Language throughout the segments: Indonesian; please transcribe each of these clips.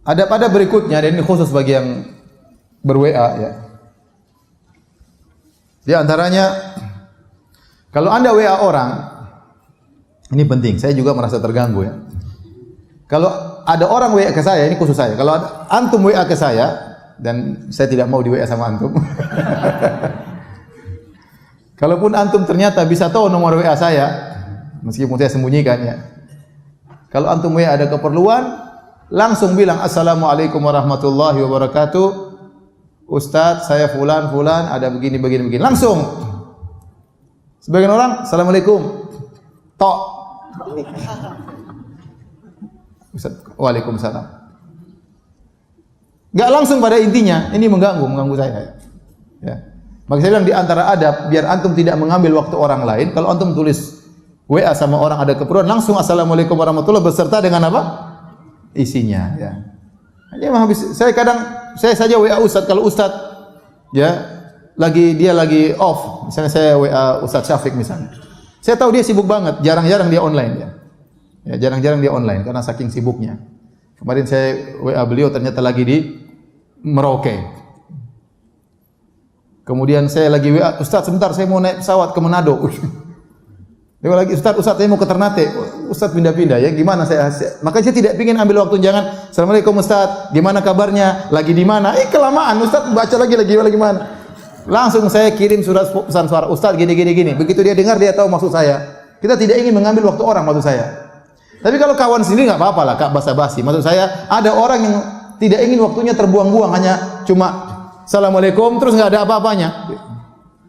Ada pada berikutnya, dan ini khusus bagi yang ber-WA ya. Di antaranya, kalau Anda WA orang, ini penting, saya juga merasa terganggu ya. Kalau ada orang WA ke saya, ini khusus saya. Kalau antum WA ke saya, dan saya tidak mau di WA sama antum. Kalaupun antum ternyata bisa tahu nomor WA saya, meskipun saya sembunyikan ya. Kalau antum WA ada keperluan, langsung bilang assalamualaikum warahmatullahi wabarakatuh. Ustaz, saya fulan ada begini. Langsung. Sebagian orang assalamualaikum. Tok. Ustaz, waalaikumsalam. Enggak langsung pada intinya, ini mengganggu saya. Ya. Maka saya bilang di antara adab biar antum tidak mengambil waktu orang lain, kalau antum tulis WA sama orang ada keperluan, langsung assalamualaikum warahmatullahi beserta dengan apa? Isinya ya. Ini memang habis saya saja WA Ustaz, kalau Ustaz ya dia lagi off, misalnya saya WA Ustaz Syafiq misalnya. Saya tahu dia sibuk banget, jarang-jarang dia online ya. Ya, jarang-jarang dia online karena saking sibuknya. Kemarin saya WA beliau ternyata lagi di Merauke. Kemudian saya lagi WA, Ustaz sebentar saya mau naik pesawat ke Manado. Dia lagi, Ustaz saya mau ke Ternate. Ustaz pindah-pindah ya, gimana maka saya tidak ingin ambil waktu, jangan. Assalamualaikum Ustaz, gimana kabarnya? Lagi di mana? Kelamaan Ustaz baca lagi mana? Langsung saya kirim surat pesan suara, Ustaz gini. Begitu dia dengar dia tahu maksud saya. Kita tidak ingin mengambil waktu orang maksud saya. Tapi kalau kawan sendiri enggak apa-apa lah, Kak, basa-basi. Maksud saya ada orang yang tidak ingin waktunya terbuang-buang, hanya cuma assalamualaikum terus enggak ada apa-apanya.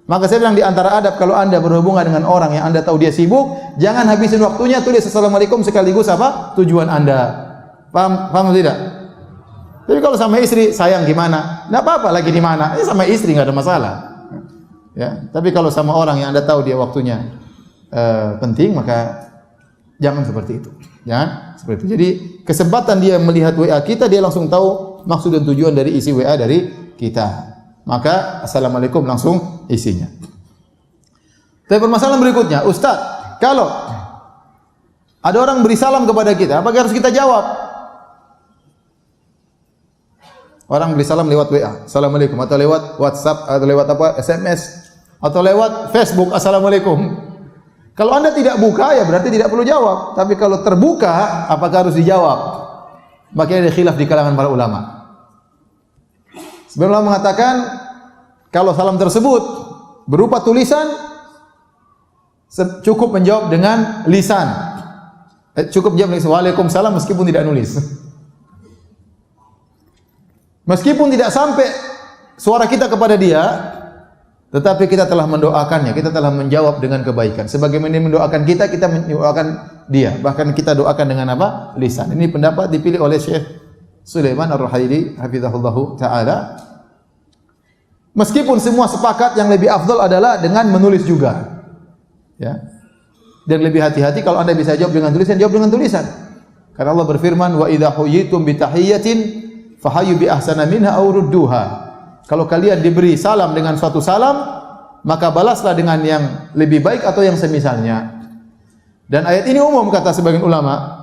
Maka saya bilang di antara adab kalau Anda berhubungan dengan orang yang Anda tahu dia sibuk, jangan habisin waktunya tulis assalamualaikum sekaligus apa? Tujuan Anda. Paham tidak? Tapi kalau sama istri, sayang gimana? Enggak apa-apa, lagi di mana? Sama istri enggak ada masalah. Ya, tapi kalau sama orang yang Anda tahu dia waktunya penting, maka jangan seperti itu. Jangan seperti itu. Jadi kesempatan dia melihat WA kita, dia langsung tahu maksud dan tujuan dari isi WA dari kita. Maka assalamualaikum langsung isinya. Tapi permasalahan berikutnya, Ustaz, kalau ada orang beri salam kepada kita, apakah harus kita jawab? Orang beri salam lewat WA, assalamualaikum, atau lewat WhatsApp, atau lewat SMS, atau lewat Facebook, assalamualaikum. Kalau Anda tidak buka, ya berarti tidak perlu jawab. Tapi kalau terbuka, apakah harus dijawab? Makanya ada khilaf di kalangan para ulama. Sebenarnya ulama mengatakan, kalau salam tersebut berupa tulisan, cukup menjawab dengan lisan. Cukup menjawab dengan waalaikumsalam meskipun tidak nulis. Meskipun tidak sampai suara kita kepada dia, tetapi kita telah mendoakannya, kita telah menjawab dengan kebaikan. Sebagaimana mendoakan kita, kita mendoakan dia. Bahkan kita doakan dengan apa? Lisan. Ini pendapat dipilih oleh Syekh Sulaiman Ar-Ruhaili hafizahullahu taala. Meskipun semua sepakat yang lebih afdal adalah dengan menulis juga. Ya. Dan lebih hati-hati kalau Anda bisa jawab dengan tulisan, jawab dengan tulisan. Karena Allah berfirman, "Wa idza huyitum bi tahiyyatin fahayyu bi ahsana minha aw rudduha." Kalau kalian diberi salam dengan suatu salam, maka balaslah dengan yang lebih baik atau yang semisalnya. Dan ayat ini umum kata sebagian ulama,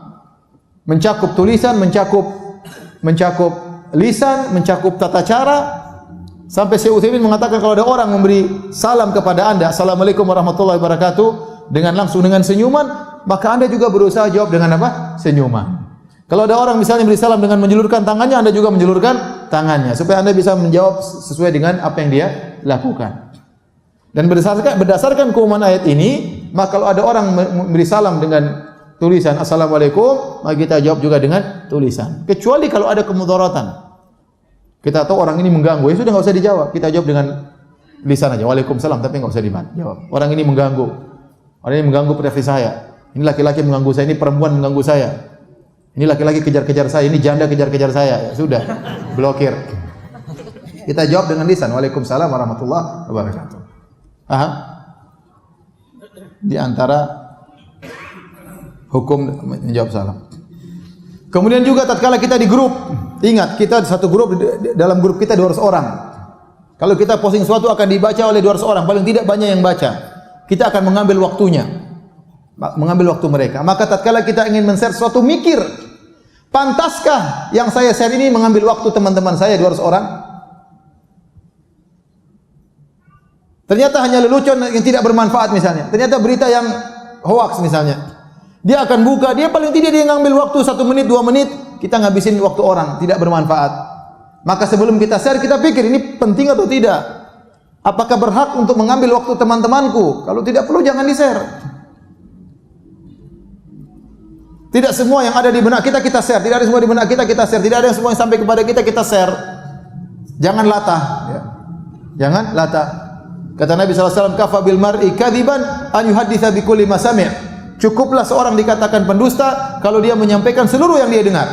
mencakup tulisan, mencakup lisan, mencakup tata cara. Sampai Syekh Utsaimin mengatakan kalau ada orang memberi salam kepada Anda, assalamualaikum warahmatullahi wabarakatuh, dengan langsung dengan senyuman, maka Anda juga berusaha jawab dengan apa? Senyuman. Kalau ada orang misalnya beri salam dengan menjulurkan tangannya, Anda juga menjulurkan tangannya supaya Anda bisa menjawab sesuai dengan apa yang dia lakukan. Dan berdasarkan keumuman ayat ini, maka kalau ada orang memberi salam dengan tulisan assalamualaikum, maka kita jawab juga dengan tulisan. Kecuali kalau ada kemudaratan. Kita tahu orang ini mengganggu, ya sudah enggak usah dijawab. Kita jawab dengan lisan aja. Waalaikumsalam, tapi enggak usah dijawab. Orang ini mengganggu. Orang ini mengganggu privasi saya. Ini laki-laki mengganggu saya, ini perempuan mengganggu saya. Ini laki-laki kejar-kejar saya, ini janda kejar-kejar saya. Ya sudah, blokir. Kita jawab dengan lisan. Waalaikumsalam warahmatullahi wabarakatuh. Aha. Di antara hukum menjawab salam. Kemudian juga tatkala kita di grup, ingat kita satu grup, dalam grup kita 200 orang. Kalau kita posting sesuatu akan dibaca oleh 200 orang, paling tidak banyak yang baca. Kita akan mengambil waktunya, mengambil waktu mereka. Maka tatkala kita ingin men-share sesuatu, mikir Pantaskah yang saya share ini mengambil waktu teman-teman saya 200 orang? Ternyata hanya lelucon yang tidak bermanfaat misalnya. Ternyata berita yang hoax misalnya. Dia akan buka, dia paling tidak dia ngambil waktu 1 menit, 2 menit, kita ngabisin waktu orang, tidak bermanfaat. Maka sebelum kita share, kita pikir ini penting atau tidak. Apakah berhak untuk mengambil waktu teman-temanku? Kalau tidak perlu jangan di-share. Tidak semua yang ada di benak kita share. Tidak ada semua di benak kita share. Tidak ada semua yang sampai kepada kita share. Jangan latah. Ya. Jangan latah. Kata Nabi SAW, kafa bil mar'i kadiban an yuhadditha bi kulli ma sami'. Cukuplah seorang dikatakan pendusta kalau dia menyampaikan seluruh yang dia dengar.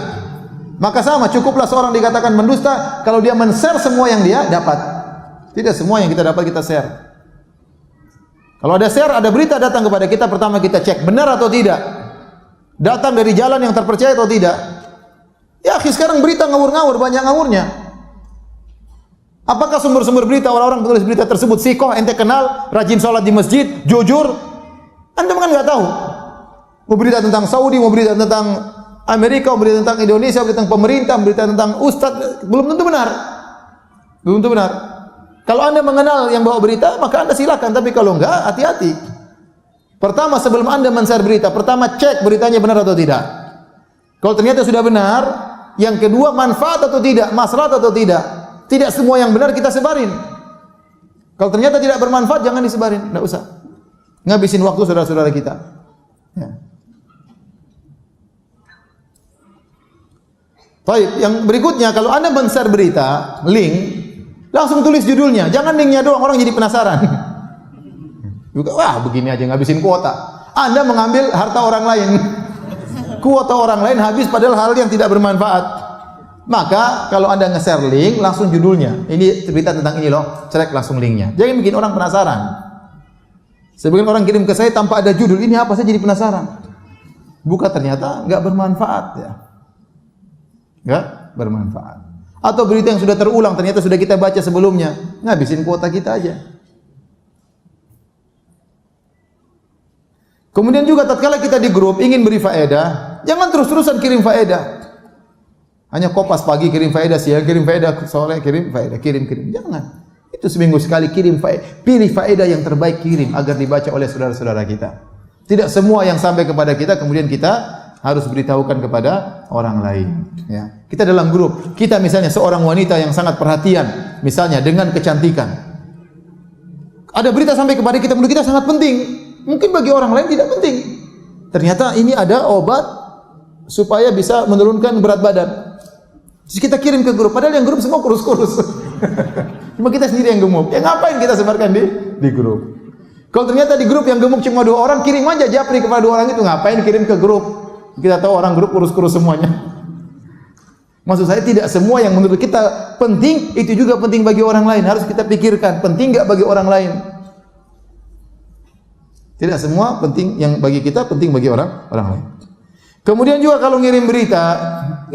Maka sama, cukuplah seorang dikatakan pendusta kalau dia men-share semua yang dia dapat. Tidak semua yang kita dapat kita share. Kalau ada share, ada berita datang kepada kita, pertama kita cek benar atau tidak. Datang dari jalan yang terpercaya atau tidak. Ya, sekarang berita ngawur-ngawur, banyak ngawurnya. Apakah sumber-sumber berita orang-orang penulis berita tersebut sikoh, ente kenal, rajin sholat di masjid, jujur? Anda kan nggak tahu. Mau berita tentang Saudi, mau berita tentang Amerika, mau berita tentang Indonesia, mau berita tentang pemerintah, mau berita tentang ustadz, belum tentu benar. Belum tentu benar. Kalau Anda mengenal yang bawa berita, maka Anda silakan. Tapi kalau enggak, hati-hati. Pertama, sebelum Anda men-share berita, pertama cek beritanya benar atau tidak. Kalau ternyata sudah benar, yang kedua manfaat atau tidak, maslahat atau tidak. Tidak semua yang benar kita sebarin. Kalau ternyata tidak bermanfaat, jangan disebarin, tidak usah. Ngabisin waktu saudara-saudara kita. Ya. Baik, yang berikutnya, kalau Anda men-share berita, link, langsung tulis judulnya. Jangan linknya doang, orang jadi penasaran. Juga, wah begini aja ngabisin kuota. Anda mengambil harta orang lain. Kuota orang lain habis padahal hal yang tidak bermanfaat. Maka kalau Anda nge-share link, langsung judulnya. Ini berita tentang ini loh, selek langsung linknya. Jangan bikin orang penasaran. Sebagian orang kirim ke saya tanpa ada judul, ini apa, saya jadi penasaran. Buka ternyata nggak bermanfaat ya. Nggak bermanfaat. Atau berita yang sudah terulang, ternyata sudah kita baca sebelumnya. Ngabisin kuota kita aja. Kemudian juga tatkala kita di grup ingin beri faedah, jangan terus-terusan kirim faedah. Hanya kopas pagi kirim faedah, siang kirim faedah, sore kirim faedah, kirim. Jangan. Itu seminggu sekali kirim faedah. Pilih faedah yang terbaik kirim agar dibaca oleh saudara-saudara kita. Tidak semua yang sampai kepada kita kemudian kita harus beritahukan kepada orang lain. Ya. Kita dalam grup, kita misalnya seorang wanita yang sangat perhatian, misalnya dengan kecantikan. Ada berita sampai kepada kita, menurut kita sangat penting. Mungkin bagi orang lain tidak penting. Ternyata ini ada obat supaya bisa menurunkan berat badan. Terus kita kirim ke grup, padahal yang grup semua kurus-kurus. Cuma kita sendiri yang gemuk. Ya ngapain kita sebarkan di grup? Kalau ternyata di grup yang gemuk cuma 2 orang, kirim aja japri kepada 2 orang itu. Ngapain kirim ke grup? Kita tahu orang grup kurus-kurus semuanya. Maksud saya tidak semua yang menurut kita penting itu juga penting bagi orang lain. Harus kita pikirkan penting enggak bagi orang lain. Tidak semua penting yang bagi kita penting bagi orang lain. Kemudian juga kalau ngirim berita,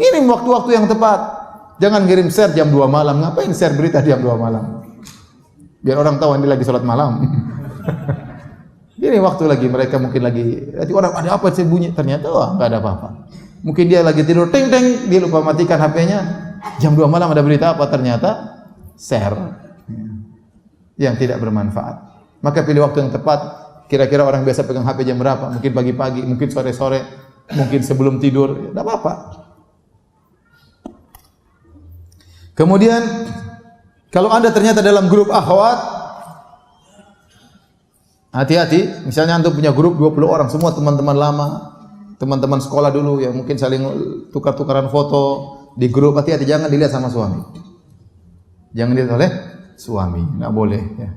ngirim waktu-waktu yang tepat. Jangan ngirim share jam 2 malam. Ngapain share berita jam 2 malam? Biar orang tahu Anda lagi salat malam. Ini waktu lagi mereka mungkin lagi, nanti orang ada apa sih bunyi? Ternyata wah enggak ada apa-apa. Mungkin dia lagi tidur, ting ting, dia lupa matikan HP-nya. Jam 2 malam ada berita apa? Ternyata share yang tidak bermanfaat. Maka pilih waktu yang tepat. Kira-kira orang biasa pegang HP jam berapa? Mungkin pagi-pagi, mungkin sore-sore, mungkin sebelum tidur, tidak apa-apa. Kemudian, kalau Anda ternyata dalam grup akhwat, hati-hati. Misalnya Anda punya grup 20 orang, semua teman-teman lama, teman-teman sekolah dulu, yang mungkin saling tukar-tukaran foto di grup. Hati-hati, jangan dilihat sama suami. Jangan dilihat oleh suami, tidak boleh. Ya.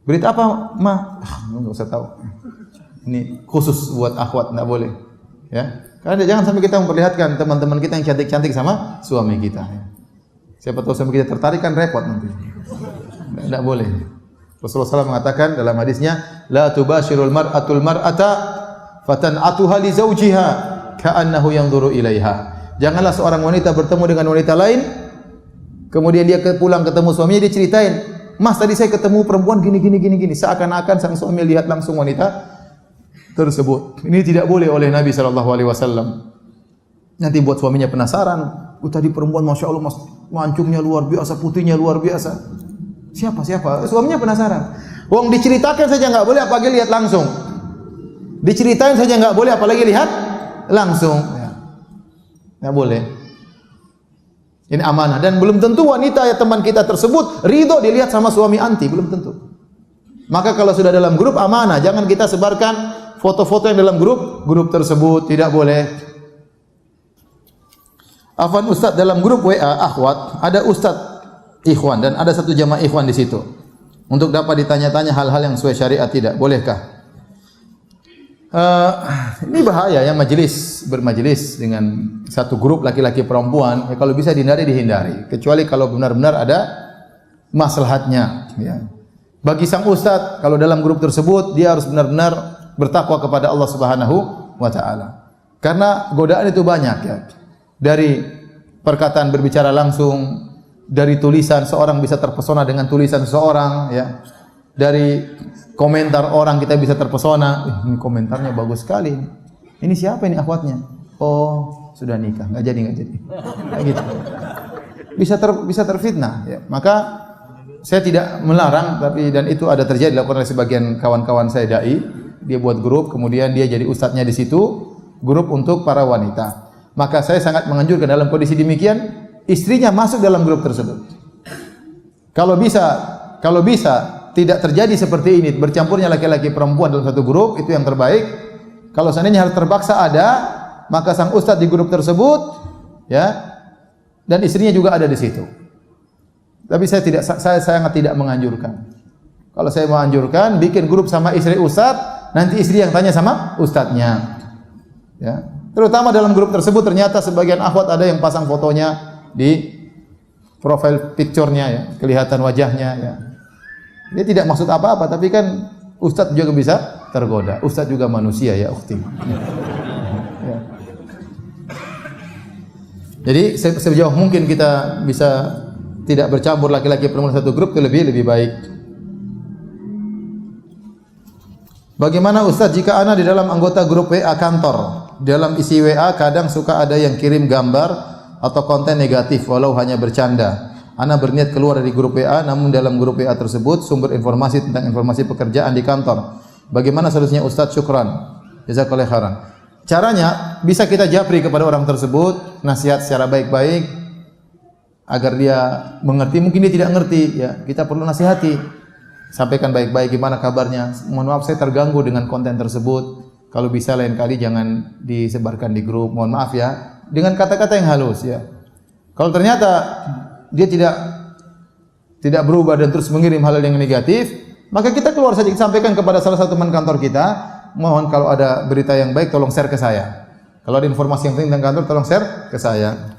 Berita apa, Ma? Enggak usah tahu. Ini khusus buat akhwat, enggak boleh. Ya. Karena jangan sampai kita memperlihatkan teman-teman kita yang cantik-cantik sama suami kita. Ya. Siapa tahu suami kita tertarik kan repot nanti. Enggak boleh. Rasulullah SAW mengatakan dalam hadisnya, la tubashirul mar'atul mar'ata fatan'atuha li zawjiha ka'annahu yanzuru ilaiha. Janganlah seorang wanita bertemu dengan wanita lain, kemudian dia pulang ketemu suaminya, dia ceritain, Mas, tadi saya ketemu perempuan gini. Seakan-akan sang suami lihat langsung wanita tersebut. Ini tidak boleh oleh Nabi SAW. Nanti buat suaminya penasaran. Tadi perempuan Masya Allah mas, mancungnya luar biasa, putihnya luar biasa. Siapa? Suaminya penasaran. Wong diceritakan saja nggak boleh, apalagi lihat langsung. Diceritain saja nggak boleh, apalagi lihat langsung. Nggak boleh. Ini amanah. Dan belum tentu wanita ya teman kita tersebut ridho dilihat sama suami anti, belum tentu. Maka kalau sudah dalam grup amanah, jangan kita sebarkan foto-foto yang dalam grup tersebut, tidak boleh. Afwan Ustaz, dalam grup WA akhwat ada Ustaz ikhwan dan ada satu jamaah ikhwan di situ. Untuk dapat ditanya-tanya hal-hal yang sesuai syariat tidak, bolehkah? Ini bahaya ya bermajelis dengan satu grup laki-laki perempuan. Ya, kalau bisa dihindari, kecuali kalau benar-benar ada maslahatnya. Ya. Bagi sang ustaz, kalau dalam grup tersebut dia harus benar-benar bertakwa kepada Allah Subhanahu wa taala. Karena godaan itu banyak ya. Dari perkataan berbicara langsung, dari tulisan seorang bisa terpesona dengan tulisan seseorang ya. Dari komentar orang kita bisa terpesona. Ini komentarnya bagus sekali. Ini siapa ini akhwatnya? Oh, sudah nikah, enggak jadi. Kayak gitu. Bisa terfitnah ya. Maka saya tidak melarang, tapi dan itu ada terjadi dilakukan oleh sebagian kawan-kawan saya dai. Dia buat grup, kemudian dia jadi ustadznya di situ, grup untuk para wanita. Maka saya sangat menganjurkan dalam kondisi demikian, istrinya masuk dalam grup tersebut. Kalau bisa tidak terjadi seperti ini, bercampurnya laki-laki perempuan dalam satu grup, itu yang terbaik. Kalau seandainya harus terpaksa ada, maka sang ustadz di grup tersebut, ya, dan istrinya juga ada di situ. Tapi saya sangat tidak menganjurkan. Kalau saya menganjurkan, bikin grup sama istri ustadz, nanti istri yang tanya sama ustadznya. Ya. Terutama dalam grup tersebut ternyata sebagian akhwat ada yang pasang fotonya di profile picture-nya ya, kelihatan wajahnya ya. Dia tidak maksud apa-apa, tapi kan ustadz juga bisa tergoda. Ustadz juga manusia ya, ukhti. Ya. Jadi sejauh mungkin kita bisa tidak bercampur laki-laki perempuan satu grup, itu lebih baik. Bagaimana Ustaz jika ana di dalam anggota grup WA kantor? Dalam isi WA kadang suka ada yang kirim gambar atau konten negatif walau hanya bercanda. Ana berniat keluar dari grup WA, namun dalam grup WA tersebut sumber informasi tentang informasi pekerjaan di kantor. Bagaimana solusinya Ustaz? Syukran. Jazakallahu khairan. Caranya bisa kita japri kepada orang tersebut, nasihat secara baik-baik agar dia mengerti. Mungkin dia tidak ngerti ya, kita perlu nasihati. Sampaikan baik-baik gimana kabarnya. Mohon maaf saya terganggu dengan konten tersebut. Kalau bisa lain kali jangan disebarkan di grup. Mohon maaf ya. Dengan kata-kata yang halus ya. Kalau ternyata dia tidak berubah dan terus mengirim hal yang negatif, maka kita keluar saja, sampaikan kepada salah satu teman kantor kita. Mohon kalau ada berita yang baik tolong share ke saya. Kalau ada informasi yang penting tentang kantor tolong share ke saya.